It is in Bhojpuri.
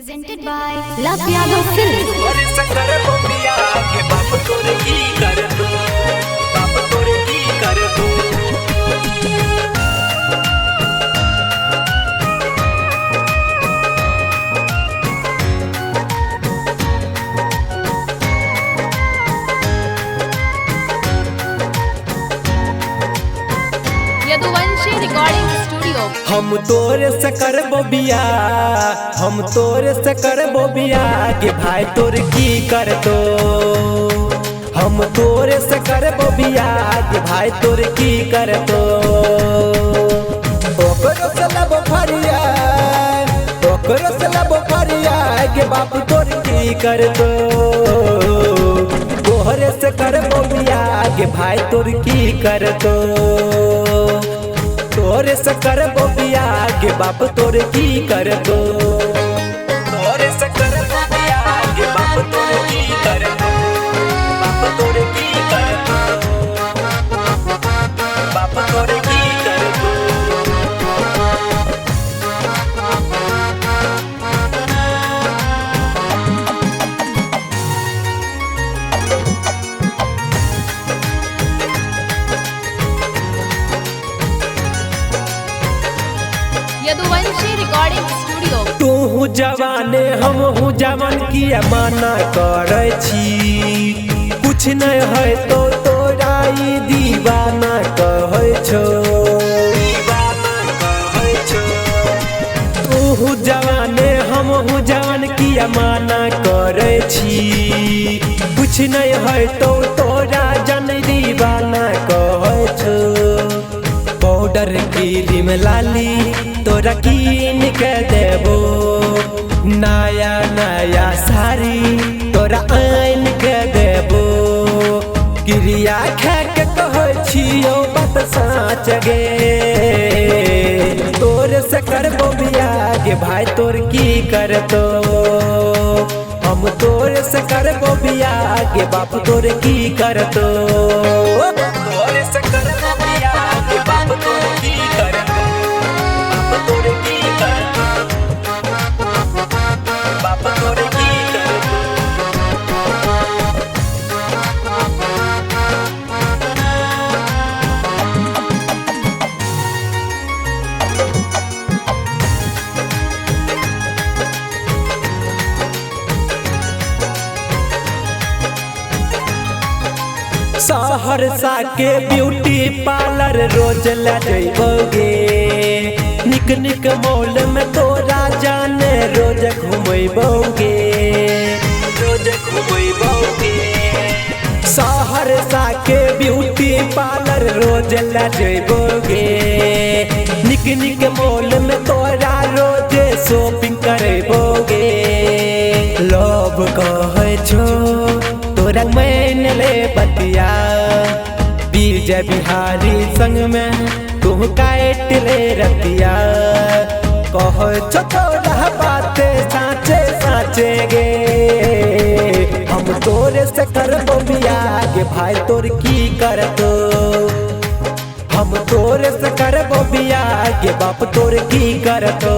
Presented by Love Yadav Film. अरे शंकर बोबिया के बाप तोरे की कर दो, बाप तोरे की कर दो। Yaduvanshi recording studio. हम तोरे से कर बोबिया, हम तोरे से कर बोबिया के भाई तोरे की कर दो। हम तोरे से कर बोबिया के भाई तोरे की कर दो। ओकरो से लब फरिया, ओकरो से लब फरिया के बाप तोरे की कर दो। तोहरे से कर बोबिया के भाई तोरे की कर दो। तोरे से कर बोबिया के बाप तोरे की कर दो। तोरे से कर बोबिया के बाप तोरे की कर दो, बाप तोरे की कर दो, बाप तोरे की कर दो। Yaduvanshi recording studio. तू हूँ जवाने हम हूँ जवान की माना करे छी। कुछ नहीं है तो तोरा ई दीवाना कहे छो, दीवाना कहे छो। तू हूँ जवाने हम हूँ जवान की माना करे छी। कुछ नहीं है तो तोरा जन दीवाना कहे छो। पाउडर क्रीम लाली तोरा कीन के देबो। नया नया साड़ी तोरा आइन के देबो। क्रिया खा के कहे छियो बात सच गे। तोरे से करबो बियाह के भाई तोर की कर दो। हम तोरे से करबो बियाह के बाप तोर की कर दो। तोरे से करबो बियाह के बाप तोर की कर दो, बाप तोरे की कर दो, बाप तोरे की कर दो। सहरसा के ब्यूटी पार्लर रोज ले जइबोगे। निक निक मॉल में तोरा जाने रोज घुमैबोगे, रोज घुमैबोगे। सहरसा के ब्यूटी पार्लर रोज ले जइबोगे। निक निक मॉल में तोरा रोज शॉपिंग करैबोगे। लव कहे छो तोरा मैन ले बतिया। विजय बिहारी संग में तू काट ले रतिया। कहो छो तोरा बाते साचे साचे गे। हम तोरे से करबो बियाह के भाई तोर की कर दो। हम तोरे से करबो बियाह के बाप तोर की कर दो।